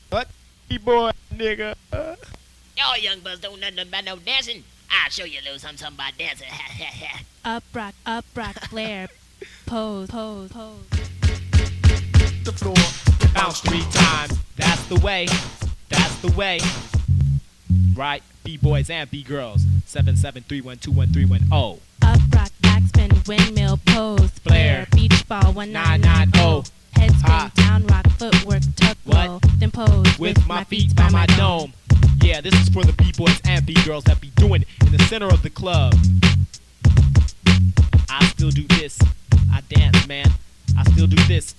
What? B-boy, nigga. Y'all young bucks don't know nothing about no dancing. I'll show you a little something about dancing. Up rock, flare, pose. The floor. Bounce 3 times. That's the way. That's the way. Right? B-boys and B-girls. 773121310. Up rock, backspin, windmill, pose, flare, beach ball, 1990. Headspin, down rock, footwork, tuck roll, then pose with my feet by my dome. Yeah, this is for the B-boys and B-girls that be doing it in the center of the club. I still do this. I dance, man. I still do this.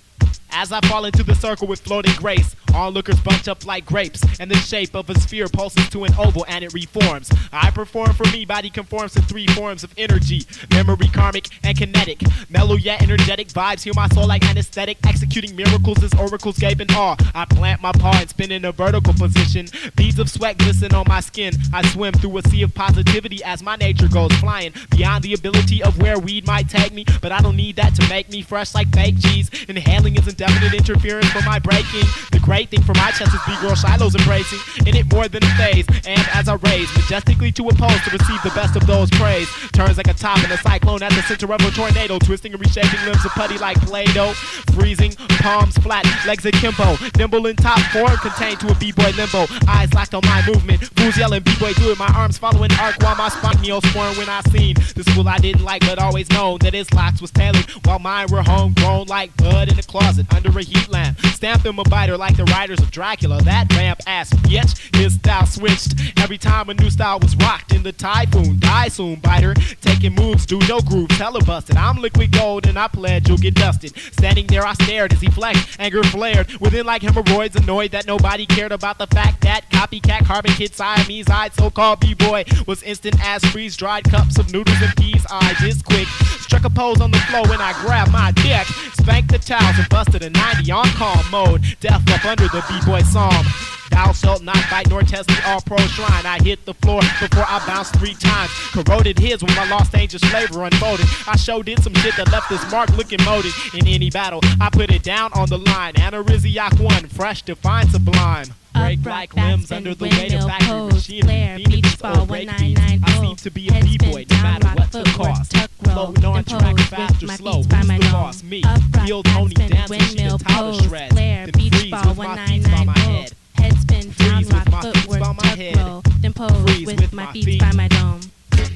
As I fall into the circle with floating grace, onlookers bunch up like grapes, and the shape of a sphere pulses to an oval and it reforms. I perform for me, body conforms to 3 forms of energy: memory, karmic, and kinetic. Mellow yet energetic vibes heal my soul like anesthetic. Executing miracles as oracles gape in awe. I plant my paw and spin in a vertical position. Beads of sweat glisten on my skin. I swim through a sea of positivity as my nature goes flying beyond the ability of where weed might take me. But I don't need that to make me fresh like fake cheese. Inhaling isn't definite interference for my breaking. The great thing for my chest is B-girl Chylot's embracing in it more than a phase. And as I raise majestically to a pose to receive the best of those praise, turns like a top in a cyclone at the center of a tornado, twisting and reshaping limbs of putty like Play-Doh. Freezing, palms flat, legs akimbo, nimble in top form, contained to a B-boy limbo. Eyes locked on my movement, fools yelling B-boy do it. My arms following arc while my spine neosporin when I seen the school I didn't like but always known that its locks was tailored, while mine were homegrown like bud in a closet under a heat lamp. Stamp them a biter like the writers of Dracula. That vamp ass bitch, his style switched every time a new style was rocked in the typhoon. Die soon, biter, taking moves, do no grooves, hella busted. I'm liquid gold and I pledge you'll get dusted. Standing there I stared as he flexed, anger flared within like hemorrhoids, annoyed that nobody cared about the fact that copycat carbon kid Siamese-eyed so-called B-boy was instant as freeze-dried cups of noodles and peas. I just quick struck a pose on the floor when I grabbed my dick, spanked the towels and busted a 90 on calm mode. Death up under the B-boy psalm. Thou shalt not bite nor test the all-pro shrine. I hit the floor before I bounced 3 times. Corroded his when my lost angels flavor unfolded. I sure did some shit that left this mark looking molded. In any battle, I put it down on the line. Anarisiac 1, fresh, defined, sublime. Break like limbs under the weight of factory machinery. Beach ball, 1990. I seem to be a B-boy no matter what the cost. Floating on track, fast or slow. Who's the boss? Me. Feel Tony dancing, she can tie the shreds. Then freeze with my feet by my head. Headspin, down rock, footwork, tuck roll, then pose with my feet by my dome.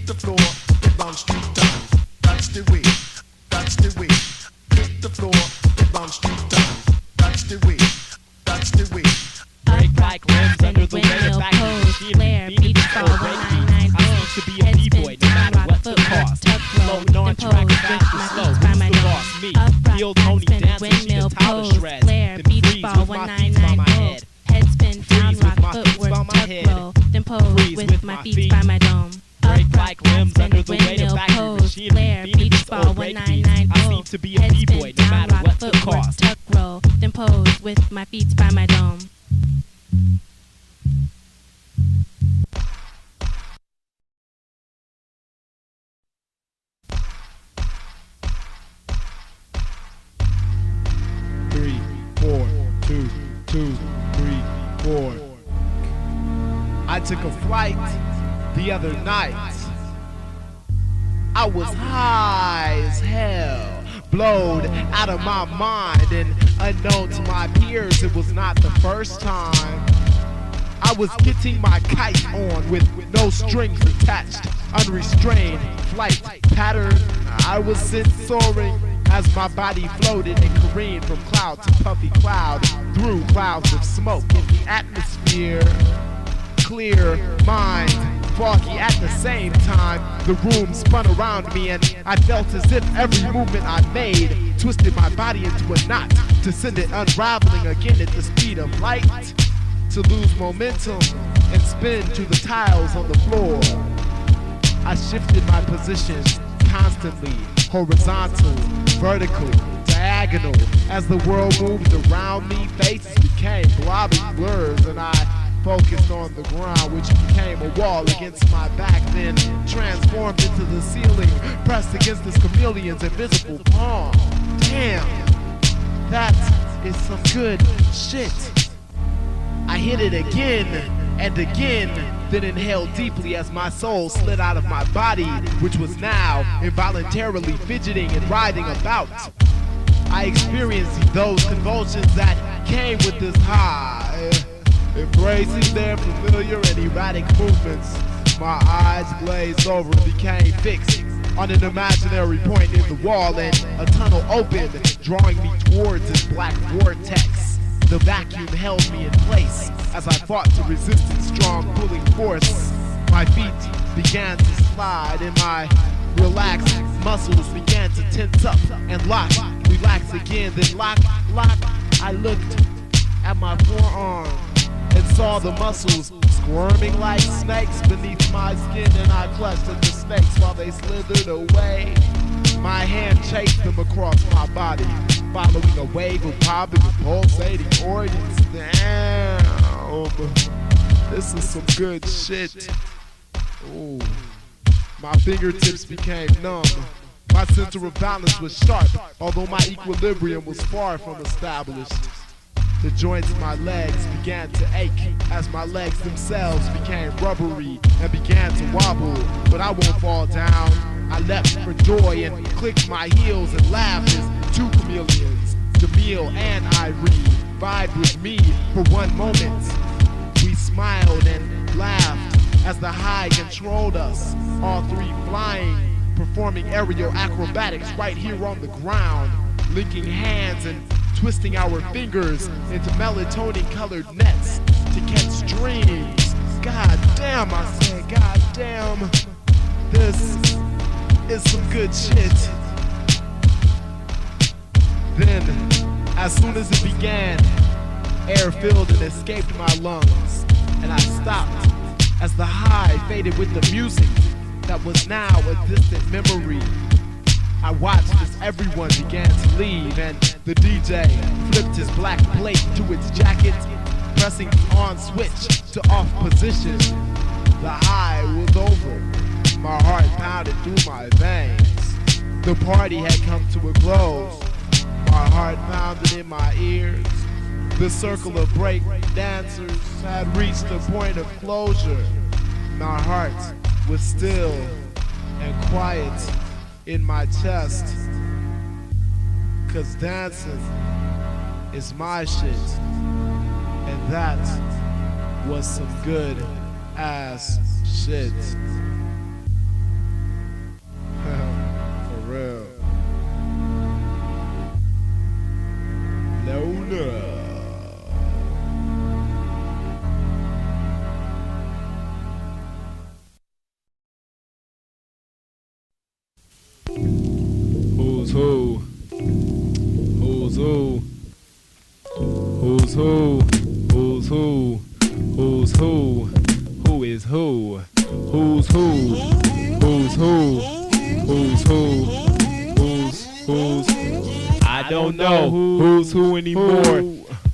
The floor, bounce 3 times. That's the way. That's the way. The floor, bounce 3 times. That's the way. That's the way. Break like limbs under the weight of factory machinery. Beach ball, 1990. I seem to be a B-boy no matter what the cost. Floating on track, fast or slow. Who's the boss? Me. Feel Tony dancing, she can tie the shreds. Then freeze with my feet by my head. Headspin, down rock, footwork, tuck roll, then pose with my feet by my dome. Break like limbs under the weight of factory machinery. Beach ball, 1990. I seem to be a B-boy no matter what the cost. Tuck roll, then pose with my feet by my dome. Three, 4, 2, 2, 3, 4. I took a flight the other night. I was high as hell, blowed out of my mind, and unknown to my peers, it was not the first time. I was getting my kite on with no strings attached, unrestrained flight pattern. I was soaring as my body floated and careened from cloud to puffy cloud, through clouds of smoke in the atmosphere. Clear mind, foggy at the same time. The room spun around me and I felt as if every movement I made twisted my body into a knot, to send it unraveling again at the speed of light, to lose momentum and spin to the tiles on the floor. I shifted my position constantly, horizontal, vertical, diagonal. As the world moved around me, faces became blobby blurs, and I focused on the ground, which became a wall against my back, then transformed into the ceiling, pressed against this chameleon's invisible palm. Damn, that is some good shit. I hit it again and again, then inhaled deeply as my soul slid out of my body, which was now involuntarily fidgeting and writhing about. I experienced those convulsions that came with this high, embracing their familiar and erratic movements. My eyes glazed over and became fixed on an imaginary point in the wall, and a tunnel opened, drawing me towards its black vortex. The vacuum held me in place as I fought to resist its strong pulling force. My feet began to slide and my relaxed muscles began to tense up and lock, relax again, then lock. I looked at my forearm and saw the muscles squirming like snakes beneath my skin, and I clutched at the snakes while they slithered away. My hand chased them across my body, following a wave of popping and pulsating organs. Damn, this is some good shit. Ooh. My fingertips became numb. My center of balance was sharp, although my equilibrium was far from established. The joints of my legs began to ache as my legs themselves became rubbery and began to wobble, but I won't fall down. I leapt for joy and clicked my heels and laughed as two chameleons, Jamil and Irene, vibed with me for one moment. We smiled and laughed as the high controlled us, all three flying, performing aerial acrobatics right here on the ground, linking hands and twisting our fingers into melatonin-colored nets to catch streams. God damn, I said, god damn. This is some good shit. Then, as soon as it began, air filled and escaped my lungs, and I stopped as the high faded with the music that was now a distant memory. I watched as everyone began to leave, and the DJ flipped his black plate to its jacket, pressing the on switch to off position. The high was over. My heart pounded through my veins. The party had come to a close. My heart pounded in my ears. The circle of break dancers had reached a point of closure. My heart was still and quiet in my chest, 'cause dancing is my shit, and that was some good ass shit. For real. Bloanup. Who's who? Who's who? Who's who? Who's who? Who's who? Who is who? Who's who? Who's who? Who's who? Who's I don't know who's who anymore.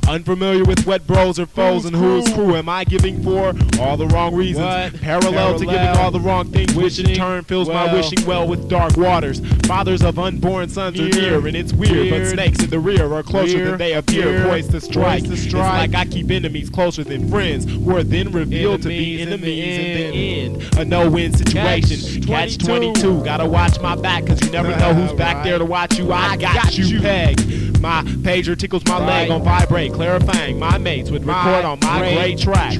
Unfamiliar with what bros or foes and who's crew am I giving for all the wrong reasons, parallel to giving all the wrong things, which in turn fills my wishing well with dark waters. Fathers of unborn sons are near, and it's weird, but snakes in the rear are closer than they appear, poised to strike. It's like I keep enemies closer than friends, who are then revealed to be enemies in the end. A no-win situation, catch 22. Gotta watch my back, 'cause you never know who's back there to watch you. I got you pegged. My pager tickles my leg on vibrate, clarifying my mates would record on my great tracks.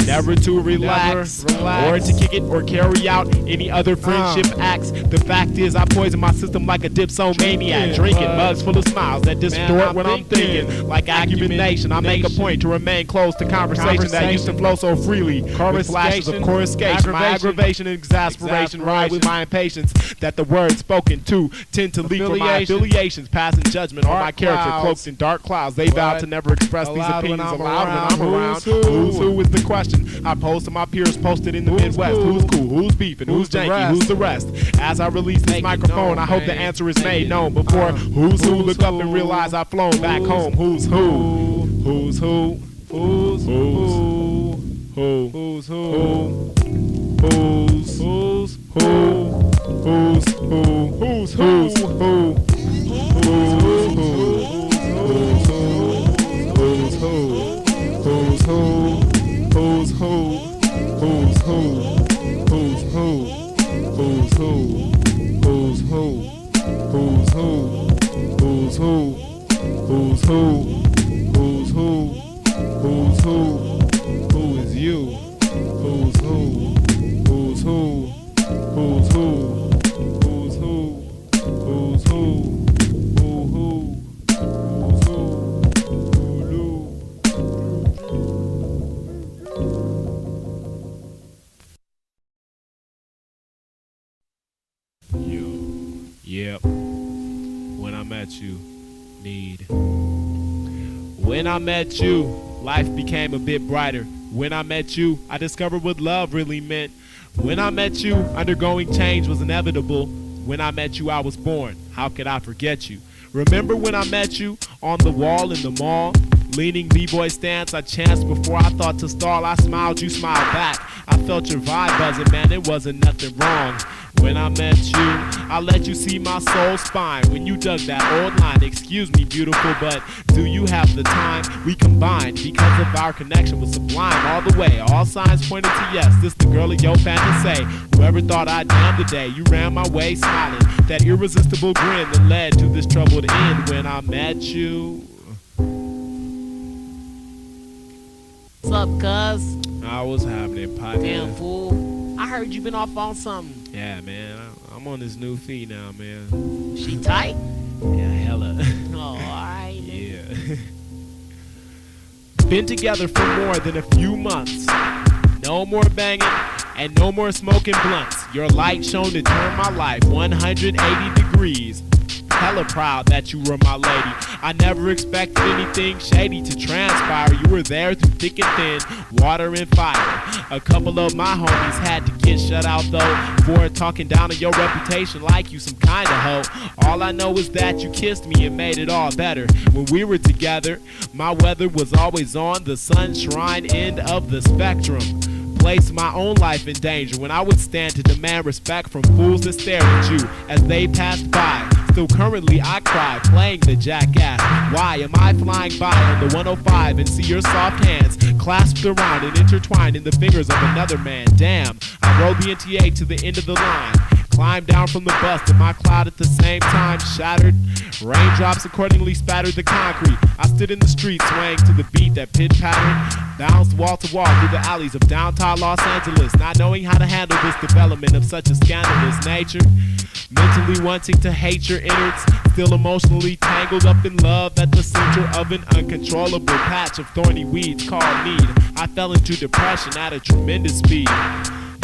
Never to relax or to kick it or carry out any other friendship acts. The fact is I poison my system like a dipsomaniac, drinking mugs full of smiles that distort when I'm thinking. Like acumination, I make a point to remain close to conversation that used to flow so freely, with flashes of coruscation. My aggravation and exasperation ride with my impatience that the words spoken to tend to leak from my affiliations, passing judgment on my character cloaked in dark clouds. They vow to never express these opinions aloud when I'm around. Who's who is the question I pose to my peers posted in the Midwest. Who's cool, who's beefing, who's janky, who's the rest? As I release this microphone, I hope the answer is made known before who's who look up and realize I've flown back home. Who's who? Who's who? Who's who? Who's who? Who's who? Who's who? Who's who? Who's who? Who's who? you need. When I met you, life became a bit brighter. When I met you, I discovered what love really meant. When I met you, undergoing change was inevitable. When I met you, I was born. How could I forget you? Remember when I met you on the wall in the mall? Leaning b-boy stance I chanced before I thought to stall. I smiled, you smiled back. I felt your vibe buzzing, man, it wasn't nothing wrong. When I met you, I let you see my soul spine. When you dug that old line, excuse me beautiful, but do you have the time? We combined because of our connection was sublime all the way. All signs pointed to yes, this the girl of your fantasy. Whoever thought I'd damn the day, you ran my way smiling. That irresistible grin that led to this troubled end. When I met you. What's up, cuz? I was happening, partner. Damn, fool. I heard you been off on something. Yeah, man. I'm on this new feed now, man. She tight? Yeah, hella. Oh, alright. Yeah. Been together for more than a few months. No more banging and no more smoking blunts. Your light shone to turn my life 180 degrees. Hella proud that you were my lady. I never expected anything shady to transpire. You were there through thick and thin, water and fire. A couple of my homies had to get shut out though for talking down on your reputation like you some kind of hoe. All I know is that you kissed me and made it all better. When we were together, my weather was always on the sunshine end of the spectrum. Placed my own life in danger when I would stand to demand respect from fools that stared at you as they passed by. Still currently I cry, playing the jackass. Why am I flying by on the 105 and see your soft hands clasped around and intertwined in the fingers of another man? Damn, I rode the NTA to the end of the line. Climbed down from the bus to my cloud at the same time. Shattered, raindrops accordingly spattered the concrete. I stood in the street swaying to the beat that pit-pattered. Bounced wall to wall through the alleys of downtown Los Angeles, not knowing how to handle this development of such a scandalous nature. Mentally wanting to hate your innards, still emotionally tangled up in love at the center of an uncontrollable patch of thorny weeds called need. I fell into depression at a tremendous speed.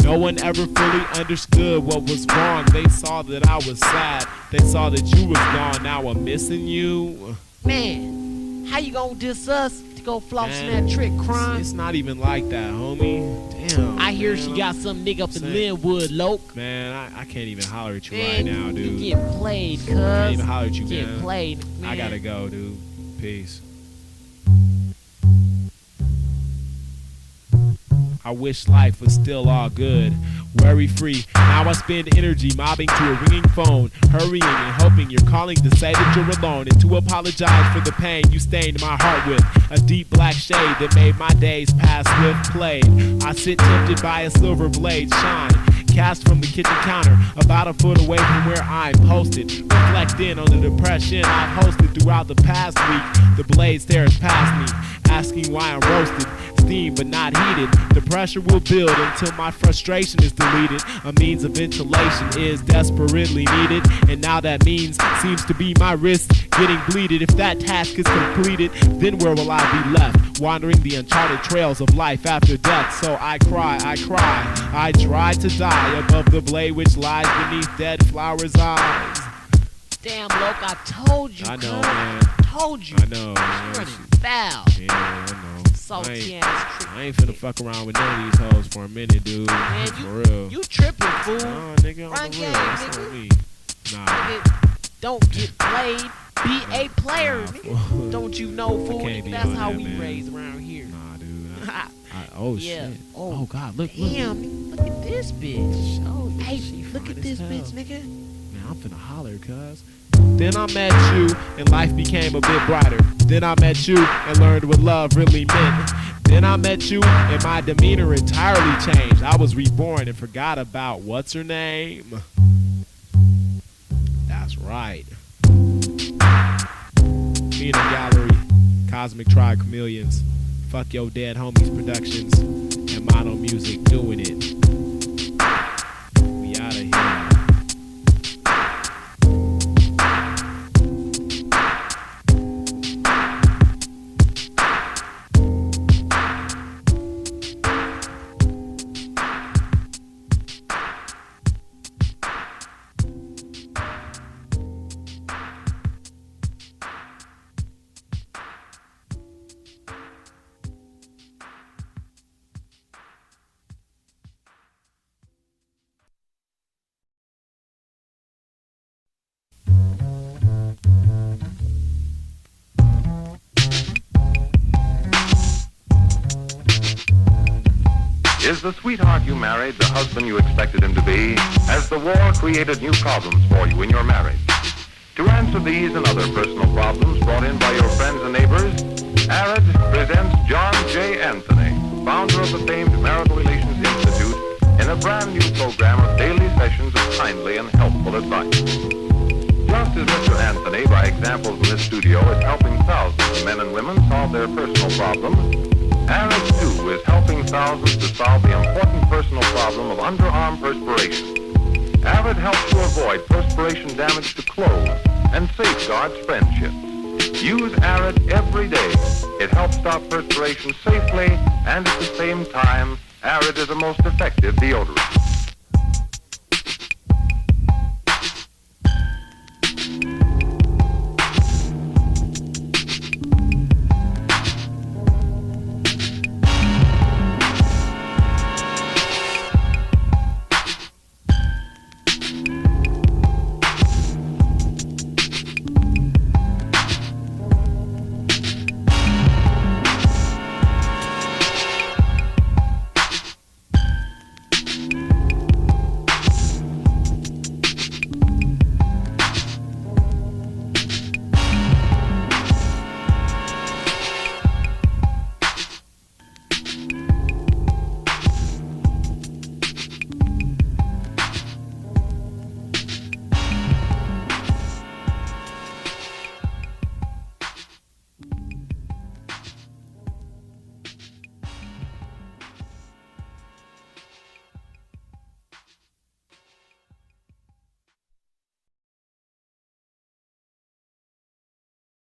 No one ever fully understood what was wrong. They saw that I was sad. They saw that you was gone. Now I'm missing you. Man, how you gonna diss us to go flossing that trick, crime? It's not even like that, homie. Damn. I hear she got some nigga up in Linwood, Loke. Man, I can't even holler at you Man, right now, dude. You getting played, cuz. I can't even holler at you, Getting man. played, man. I gotta go, dude. Peace. I wish life was still all good, worry-free. Now I spend energy mobbing to a ringing phone, hurrying and hoping you're calling to say that you're alone and to apologize for the pain you stained my heart with. A deep black shade that made my days pass with play. I sit tempted by a silver blade shine, cast from the kitchen counter, about a foot away from where I'm posted. Reflect in on the depression I've hosted throughout the past week. The blade stares past me, asking why I'm roasted. Steam but not heated. The pressure will build until my frustration is deleted. A means of ventilation is desperately needed, and now that means seems to be my wrist getting bleeded. If that task is completed, then where will I be left? Wandering the uncharted trails of life after death. So I cry, I try to die above the blade which lies beneath dead flowers' eyes. Damn, Loke, I told you, I know, cuz. man. Told you. I know, She man. running foul. Yeah, I know. Salty ass trick. I ain't finna fuck around with none of these hoes for a minute, dude. Man, For real. You tripping, fool. Nah, nigga, on Run the game, real. That's nigga. on me. Nah. Nigga, don't get played. Be a player. Nah, Nigga. fool. Don't you know, fool? can't be That's on how that, we man. raised around here. Nah, dude. Oh, Yeah. shit. Oh, Oh, God, look. Damn, nigga, look at this bitch. Oh, yeah, Hey, she look fine at as this hell. bitch, nigga. Man, I'm finna holler, cuz. Then I met you, and life became a bit brighter. Then I met you, and learned what love really meant. Then I met you, and my demeanor entirely changed. I was reborn and forgot about what's her name. That's right. Peanut Gallery, Cosmic Tribe Chameleons, Fuck Your Dead Homies Productions, and Mono Music doing it. We outta here. Is the sweetheart you married the husband you expected him to be? Has the war created new problems for you in your marriage? To answer these and other personal problems brought in by your friends and neighbors, ARID presents John J. Anthony, founder of the famed Marital Relations Institute, in a brand new program of daily sessions of kindly and helpful advice. Just as Mr. Anthony, by examples in this studio, is helping thousands of men and women solve their personal problems, ARID, too, is helping thousands to solve the important personal problem of underarm perspiration. ARID helps you avoid perspiration damage to clothes and safeguards friendships. Use ARID every day. It helps stop perspiration safely, and at the same time, ARID is a most effective deodorant.